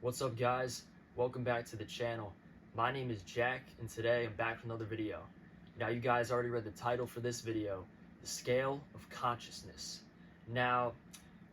What's up, guys? Welcome back to the channel. My name is Jack, and today I'm back with another video. Now, you guys already read the title for this video, The Scale of Consciousness. Now,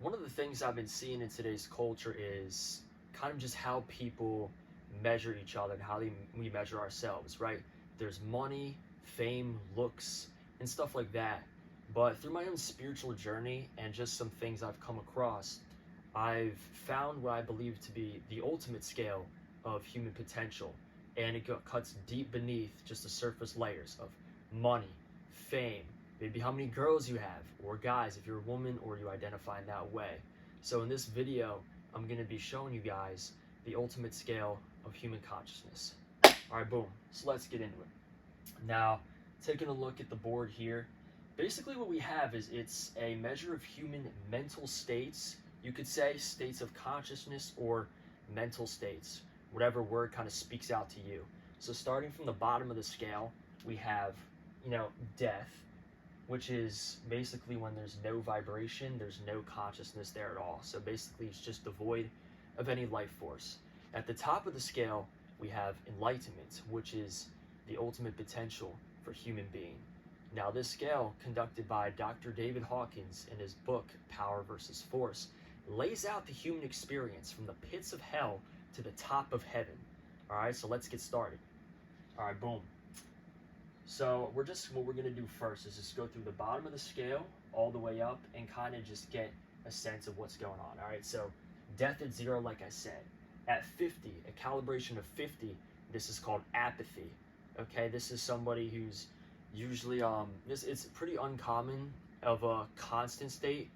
one of the things I've been seeing in today's culture is kind of just how people measure each other and how we measure ourselves, right? There's money, fame, looks, and stuff like that. But through my own spiritual journey and just some things I've come across, I've found what I believe to be the ultimate scale of human potential, and it cuts deep beneath just the surface layers of money, fame, maybe how many girls you have, or guys if you're a woman or you identify in that way. So in this video, I'm going to be showing you guys the ultimate scale of human consciousness. Alright, boom. So let's get into it. Now, taking a look at the board here, basically what we have is it's a measure of human mental states. You could say states of consciousness or mental states, whatever word kind of speaks out to you. So starting from the bottom of the scale, we have, death, which is basically when there's no vibration, there's no consciousness there at all. So basically it's just devoid of any life force. At the top of the scale, we have enlightenment, which is the ultimate potential for human being. Now, this scale, conducted by Dr. David Hawkins in his book, Power versus Force, lays out the human experience from the pits of hell to the top of heaven. All right, so let's get started. All right, boom. So what we're going to do first is just go through the bottom of the scale all the way up and kind of just get a sense of what's going on. All right, so death at 0, like I said. At 50, a calibration of 50, this is called apathy. Okay, this is somebody who's usually it's pretty uncommon of a constant state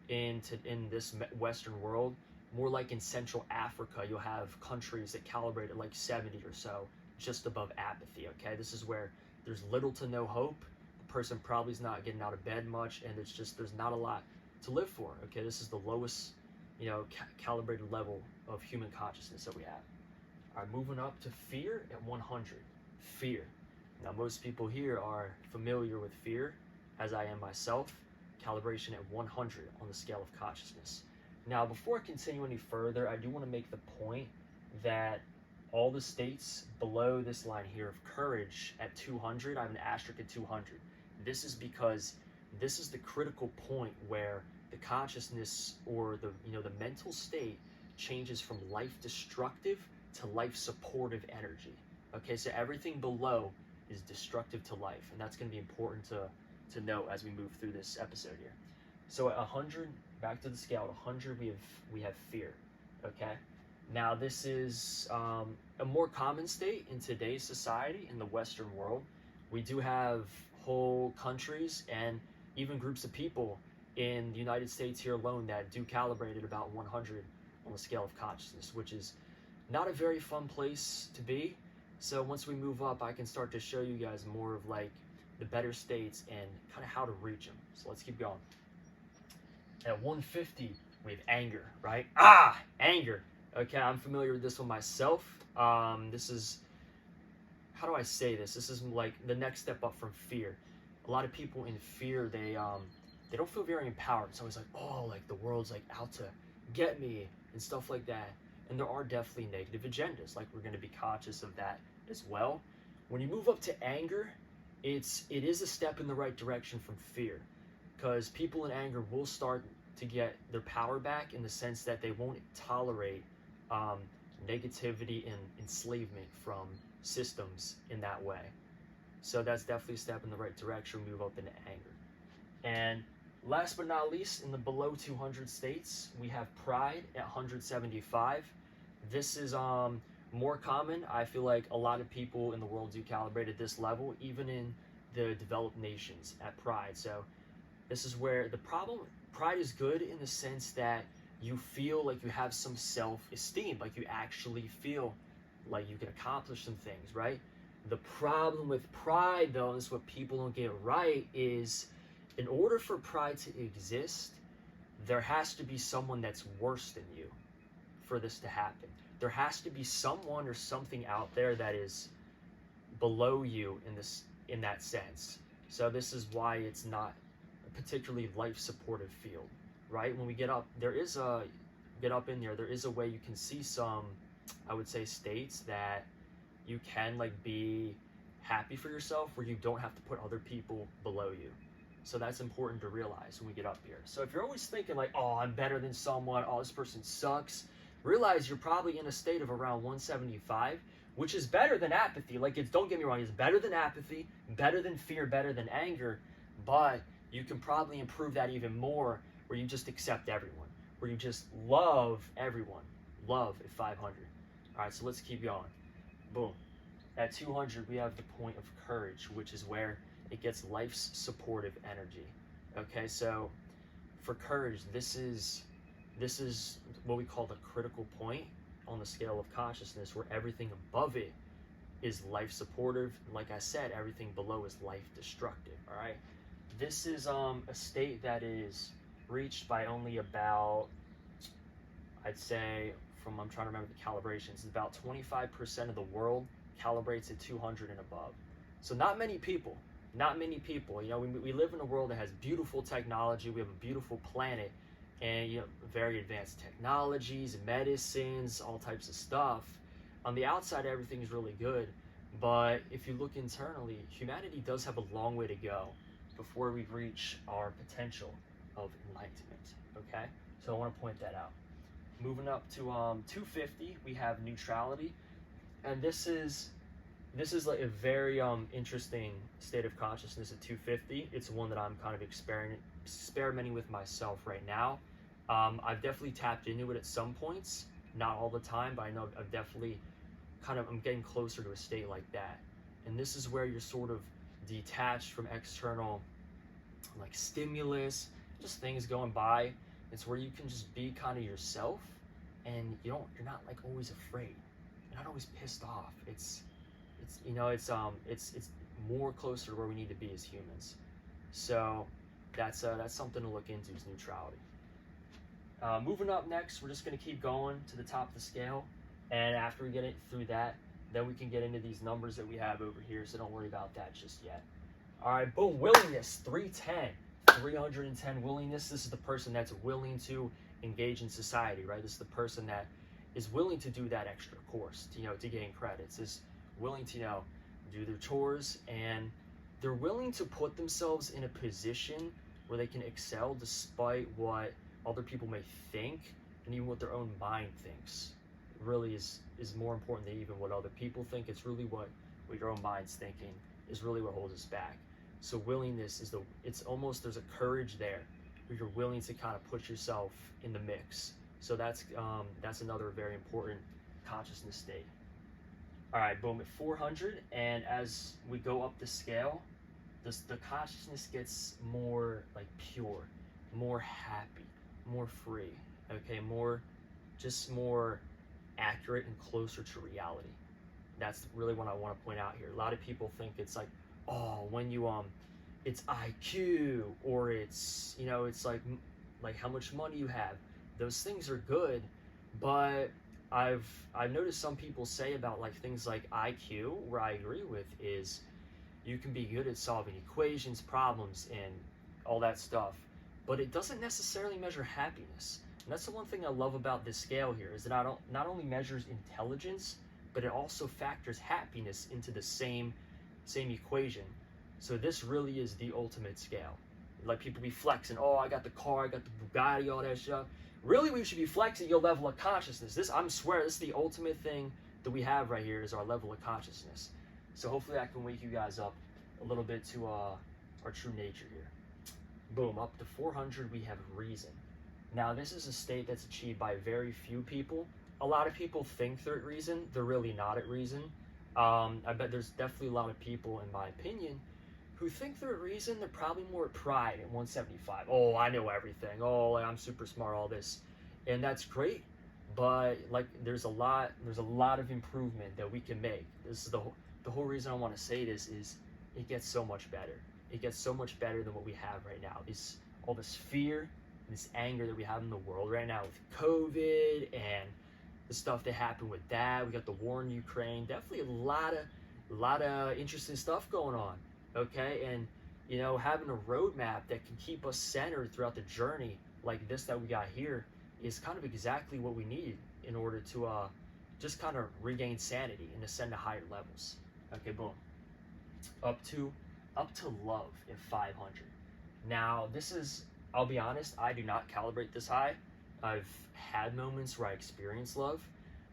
in this Western world. More like in Central Africa, you'll have countries that calibrate at like 70 or so, just above apathy. Okay, this is where there's little to no hope. The person probably is not getting out of bed much, and there's not a lot to live for. Okay, this is the lowest calibrated level of human consciousness that we have. All right, moving up to fear at 100. Fear. Now, most people here are familiar with fear, as I am myself. Calibration at 100 on the scale of consciousness. Now, before I continue any further, I do want to make the point that all the states below this line here of courage at 200, I have an asterisk at 200. This is because this is the critical point where the consciousness or the mental state changes from life destructive to life supportive energy. Okay, so everything below is destructive to life, and that's going to be important to note as we move through this episode here. So at 100, back to the scale, at 100 we have fear. Okay, now this is a more common state in today's society in the Western world. We do have whole countries and even groups of people in the United States here alone that do calibrate at about 100 on the scale of consciousness, which is not a very fun place to be. So once we move up, I can start to show you guys more of like the better states and kind of how to reach them. So let's keep going. At 150, we have anger, right? Anger. Okay, I'm familiar with this one myself. This is, how do I say this? This is like the next step up from fear. A lot of people in fear, they don't feel very empowered. It's always like, oh, like the world's like out to get me and stuff like that. And there are definitely negative agendas, like we're going to be conscious of that as well. When you move up to anger, it is a step in the right direction from fear, because people in anger will start to get their power back in the sense that they won't tolerate negativity and enslavement from systems in that way. So that's definitely a step in the right direction. Move up into anger. And last but not least, in the below 200 states, we have pride at 175. This is more common. I feel like a lot of people in the world do calibrate at this level, even in the developed nations at pride. So this is where the problem, pride is good in the sense that you feel like you have some self-esteem, like you actually feel like you can accomplish some things, right? The problem with pride, though, and this is what people don't get right, is in order for pride to exist, there has to be someone that's worse than you for this to happen. There has to be someone or something out there that is below you in that sense. So this is why it's not a particularly life supportive field, right? When we get up, there is a get up in there. There is a way you can see some, I would say, states that you can like be happy for yourself where you don't have to put other people below you. So that's important to realize when we get up here. So if you're always thinking like, oh, I'm better than someone, oh, this person sucks, realize you're probably in a state of around 175, which is better than apathy. Like, it's, don't get me wrong, it's better than apathy, better than fear, better than anger, but you can probably improve that even more where you just accept everyone, where you just love everyone. Love at 500. All right, so let's keep going. Boom. At 200, we have the point of courage, which is where it gets life's supportive energy. Okay, so for courage, this is what we call the critical point on the scale of consciousness, where everything above it is life supportive. Like I said, everything below is life destructive. All right, this is a state that is reached by only about, I'd say, from, I'm trying to remember the calibrations, about 25% of the world calibrates at 200 and above. So not many people. You know, we live in a world that has beautiful technology. We have a beautiful planet, and, you know, very advanced technologies, medicines, all types of stuff. On the outside, everything's really good, but if you look internally, humanity does have a long way to go before we reach our potential of enlightenment. Okay, so I want to point that out. Moving up to 250, we have neutrality, and this is like a very interesting state of consciousness at 250. It's one that I'm kind of experimenting with myself right now. I've definitely tapped into it at some points, not all the time, but I know I've definitely I'm getting closer to a state like that. And this is where you're sort of detached from external like stimulus, just things going by. It's where you can just be kind of yourself, and you're not like always afraid. You're not always pissed off. It's more closer to where we need to be as humans. So that's something to look into, is neutrality. Moving up next, we're just going to keep going to the top of the scale, and after we get it through that, then we can get into these numbers that we have over here, so don't worry about that just yet. All right, boom, willingness, 310. 310 willingness. This is the person that's willing to engage in society, right? This is the person that is willing to do that extra course, to gain credits, is willing to, do their chores, and they're willing to put themselves in a position where they can excel despite what other people may think, and even what their own mind thinks. It really is more important than even what other people think. It's really what your own mind's thinking is really what holds us back. So willingness is it's almost, there's a courage there where you're willing to kind of put yourself in the mix. So that's another very important consciousness state. All right, boom, at 400, and as we go up the scale, the consciousness gets more like pure, more happy, more free, okay, more accurate and closer to reality. That's really what I want to point out here. A lot of people think it's like, oh, when you it's IQ, or it's it's like how much money you have. Those things are good, but I've noticed some people say about like things like IQ, where I agree with, is you can be good at solving equations, problems, and all that stuff, but it doesn't necessarily measure happiness. And that's the one thing I love about this scale here, is that not only measures intelligence, but it also factors happiness into the same equation. So this really is the ultimate scale. Like, people be flexing, oh, I got the car, I got the Bugatti, all that stuff. Really, we should be flexing your level of consciousness. This is the ultimate thing that we have right here, is our level of consciousness. So hopefully I can wake you guys up a little bit to our true nature here. Boom, up to 400, we have reason. Now, this is a state that's achieved by very few people. A lot of people think they're at reason. They're really not at reason. I bet there's definitely a lot of people, in my opinion, who think they're at reason. They're probably more at pride at 175. Oh, I know everything. Oh, I'm super smart, all this. And that's great, but like there's a lot of improvement that we can make. This is the whole reason I want to say this, is it gets so much better. It gets so much better than what we have right now. All this fear, this anger that we have in the world right now with COVID and the stuff that happened with that. We got the war in Ukraine. Definitely a lot of interesting stuff going on. Okay, and having a roadmap that can keep us centered throughout the journey like this that we got here, is kind of exactly what we need in order to just kind of regain sanity and ascend to higher levels. Okay, boom. Up to love at 500. Now, this is, I'll be honest, I do not calibrate this high. I've had moments where I experience love,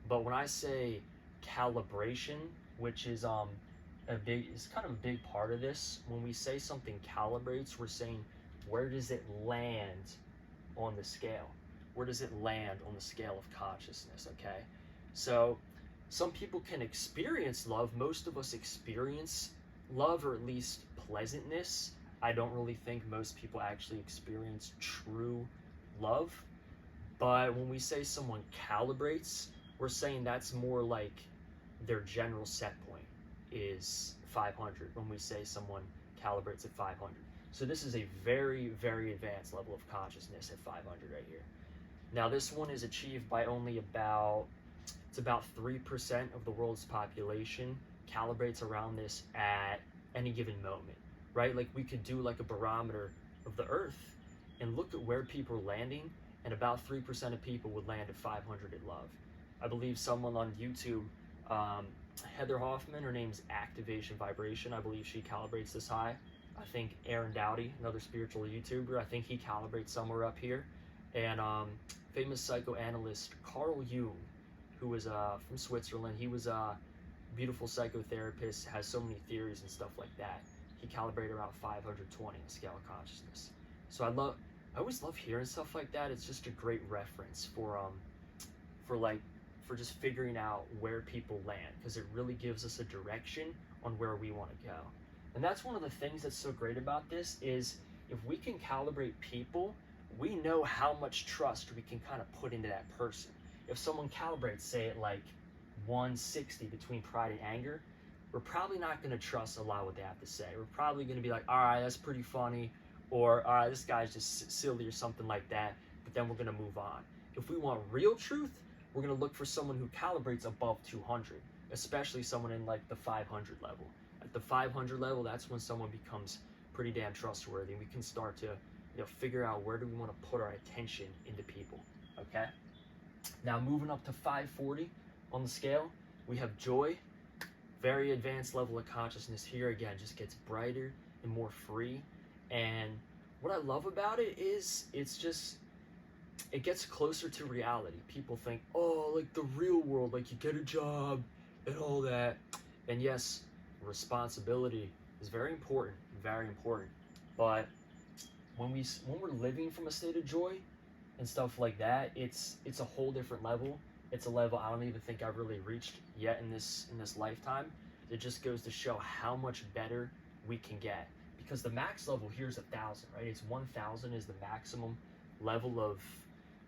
but when I say calibration, which is is kind of a big part of this, when we say something calibrates, we're saying, where does it land on the scale? Where does it land on the scale of consciousness? Okay, so some people can experience love. Most of us experience love, or at least pleasantness. I don't really think most people actually experience true love. But when we say someone calibrates, we're saying that's more like their general set point is 500 when we say someone calibrates at 500. So this is a very, very advanced level of consciousness at 500 right here. Now this one is achieved by only about 3% of the world's population calibrates around this at any given moment, right? Like we could do like a barometer of the earth and look at where people are landing, and about 3% of people would land at 500 at love. I believe someone on YouTube, Heather Hoffman, her name's Activation Vibration, I believe she calibrates this high. I think Aaron Dowdy, another spiritual YouTuber, I think he calibrates somewhere up here. And famous psychoanalyst Carl Jung, who was from Switzerland, he was a beautiful psychotherapist, has so many theories and stuff like that. He calibrated around 520 on the scale of consciousness. So I always love hearing stuff like that. It's just a great reference for just figuring out where people land, because it really gives us a direction on where we want to go. And that's one of the things that's so great about this, is if we can calibrate people, we know how much trust we can kind of put into that person. If someone calibrates, say at like 160 between pride and anger, we're probably not going to trust a lot what they have to say. We're probably going to be like, all right, that's pretty funny, or all right, this guy's just silly or something like that, but then we're going to move on. If we want real truth, we're going to look for someone who calibrates above 200, especially someone in like the 500 level. At the 500 level, that's when someone becomes pretty damn trustworthy. We can start to figure out where do we want to put our attention into people, okay? Now moving up to 540 on the scale, we have joy. Very advanced level of consciousness here. Again, just gets brighter and more free. And what I love about it is it gets closer to reality. People think, oh, like the real world, like you get a job and all that. And yes, responsibility is very important, but when we're living from a state of joy and stuff like that, it's a whole different level. It's a level I don't even think I've really reached yet in this lifetime. It just goes to show how much better we can get, because the max level here is 1,000, right? It's 1,000 is the maximum level of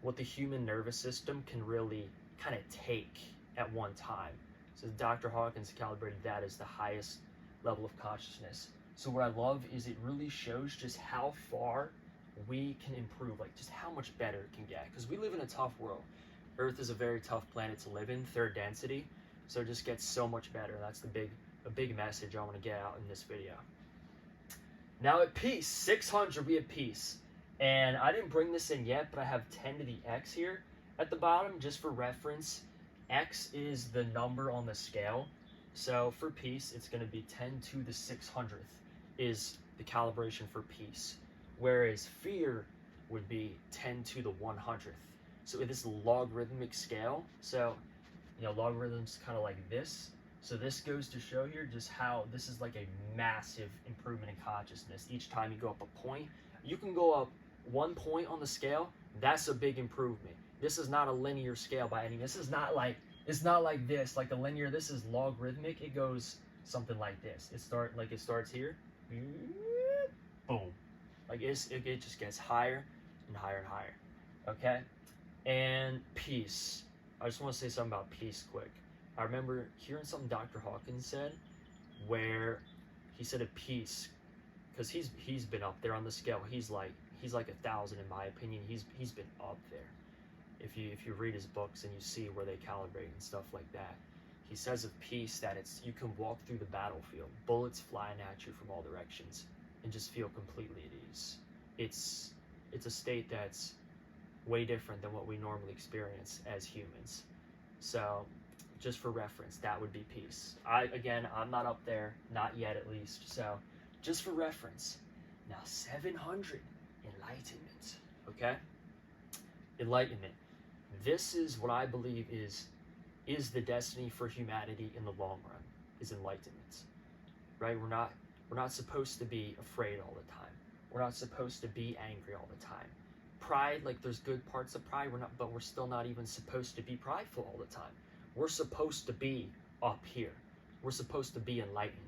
what the human nervous system can really kind of take at one time. So Dr. Hawkins calibrated that as the highest level of consciousness. So what I love is it really shows just how far we can improve, like just how much better it can get, because we live in a tough world. Earth is a very tough planet to live in, third density, so it just gets so much better. That's a big message I want to get out in this video. Now at peace, 600, we have peace. And I didn't bring this in yet, but I have 10 to the X here at the bottom, just for reference. X is the number on the scale. So for peace, it's going to be 10 to the 600th is the calibration for peace. Whereas fear would be 10 to the 100th. So it is a logarithmic scale. So, logarithms kind of like this. So this goes to show here just how this is like a massive improvement in consciousness. Each time you go up a point, you can go up 1 point on the scale. That's a big improvement. This is not a linear scale by any means. It's not like this, like a linear. This is logarithmic. It goes something like this. It starts here, boom. Like it just gets higher and higher and higher. Okay, and peace. I just want to say something about peace quick. I remember hearing something Dr. Hawkins said, where he said at peace, because he's been up there on the scale. He's like 1,000 in my opinion. He's been up there. If you read his books and you see where they calibrate and stuff like that, he says of peace that you can walk through the battlefield, bullets flying at you from all directions, and just feel completely at ease. It's a state that's way different than what we normally experience as humans. So just for reference, that would be peace. I'm not up there, not yet at least. So just for reference, now 700, enlightenment, okay? Enlightenment. This is what I believe is the destiny for humanity in the long run, is enlightenment, right? We're not supposed to be afraid all the time. We're not supposed to be angry all the time. Pride, like there's good parts of pride, but we're still not even supposed to be prideful all the time. We're supposed to be up here. We're supposed to be enlightened.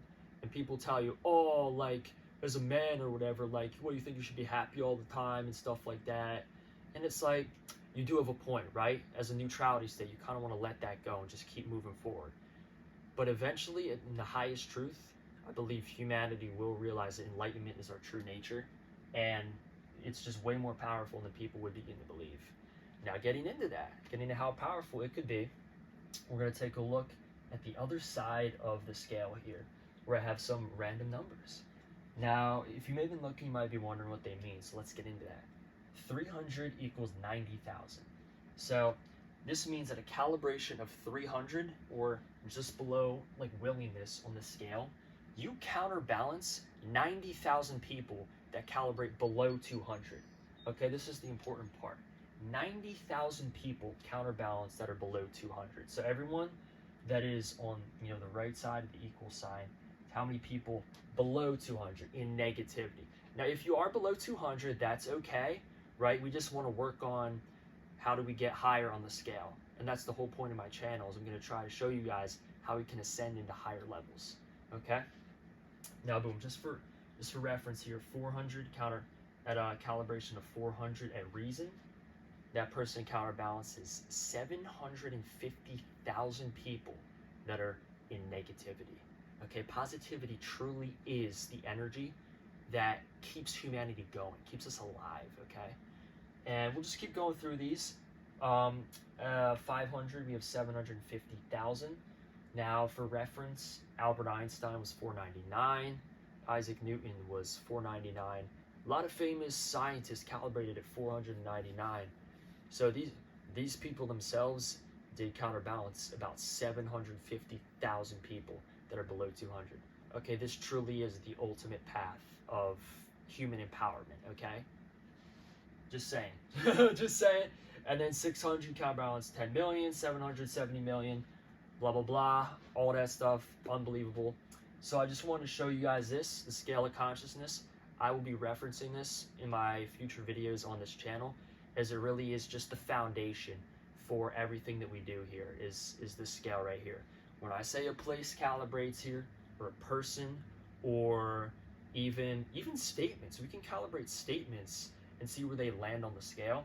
And people tell you, oh, like as a man or whatever, like, what do you think, you should be happy all the time and stuff like that? And it's like, you do have a point, right? As a neutrality state, you kind of want to let that go and just keep moving forward. But eventually, in the highest truth, I believe humanity will realize that enlightenment is our true nature, and it's just way more powerful than people would begin to believe. Now, getting into how powerful it could be, we're going to take a look at the other side of the scale here, where I have some random numbers. Now, if you may have been looking, you might be wondering what they mean, so let's get into that. 300 equals 90,000. So this means that a calibration of 300, or just below like willingness on the scale, you counterbalance 90,000 people that calibrate below 200. Okay, this is the important part. 90,000 people counterbalance that are below 200. So everyone that is on, the right side of the equal sign, how many people below 200 in negativity. Now, if you are below 200, that's okay, right? We just want to work on how do we get higher on the scale. And that's the whole point of my channel, is I'm going to try to show you guys how we can ascend into higher levels, okay? Now, boom, just for reference here, 400 at a calibration of 400 at reason, that person counterbalances 750,000 people that are in negativity. Okay, positivity truly is the energy that keeps humanity going, keeps us alive, okay? And we'll just keep going through these. 500, we have 750,000. Now, for reference, Albert Einstein was 499. Isaac Newton was 499. A lot of famous scientists calibrated at 499. So these people themselves did counterbalance about 750,000 people that are below 200. Okay, this truly is the ultimate path of human empowerment, okay? Just saying. Just saying. And then 600 counterbalance 10 million, 770 million, blah, blah, blah, all that stuff, unbelievable. So I just wanted to show you guys this, the scale of consciousness. I will be referencing this in my future videos on this channel, as it really is just the foundation for everything that we do here, is this scale right here. When I say a place calibrates here, or a person, or even statements, we can calibrate statements and see where they land on the scale.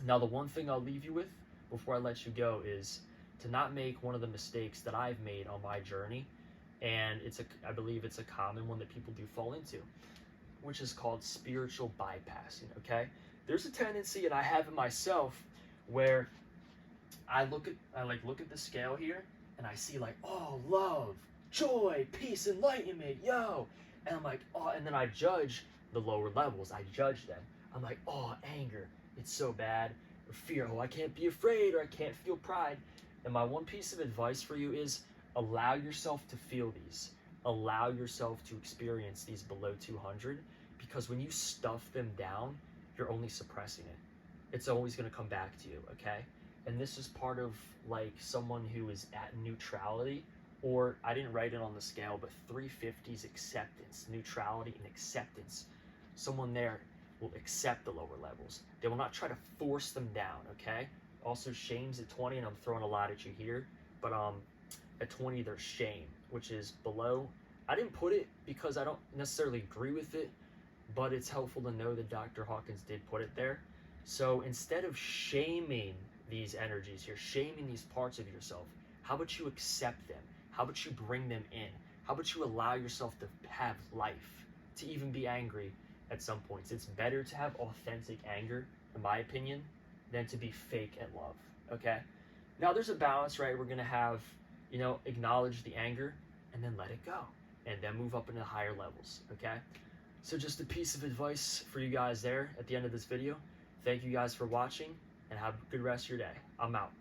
Now, the one thing I'll leave you with before I let you go is to not make one of the mistakes that I've made on my journey, and I believe it's a common one that people do fall into, which is called spiritual bypassing, okay? There's a tendency, and I have it myself, where I look at the scale here, and I see like, oh, love, joy, peace, enlightenment, yo. And I'm like, oh, and then I judge the lower levels. I judge them. I'm like, oh, anger, it's so bad. Or fear, oh, I can't be afraid, or I can't feel pride. And my one piece of advice for you is allow yourself to feel these. Allow yourself to experience these below 200, because when you stuff them down, you're only suppressing it. It's always going to come back to you, okay? And this is part of like someone who is at neutrality, or I didn't write it on the scale, but 350 is acceptance, neutrality and acceptance. Someone there will accept the lower levels. They will not try to force them down, okay? Also, shame's at 20, and I'm throwing a lot at you here, but at 20 there's shame, which is below. I didn't put it because I don't necessarily agree with it, but it's helpful to know that Dr. Hawkins did put it there. So instead of shaming these energies here, shaming these parts of yourself, how about you accept them? How about you bring them in? How about you allow yourself to have life, to even be angry at some points? It's better to have authentic anger, in my opinion, than to be fake at love, okay? Now, there's a balance, right? We're going to have, acknowledge the anger and then let it go, and then move up into higher levels, okay? So just a piece of advice for you guys there at the end of this video. Thank you guys for watching, and have a good rest of your day. I'm out.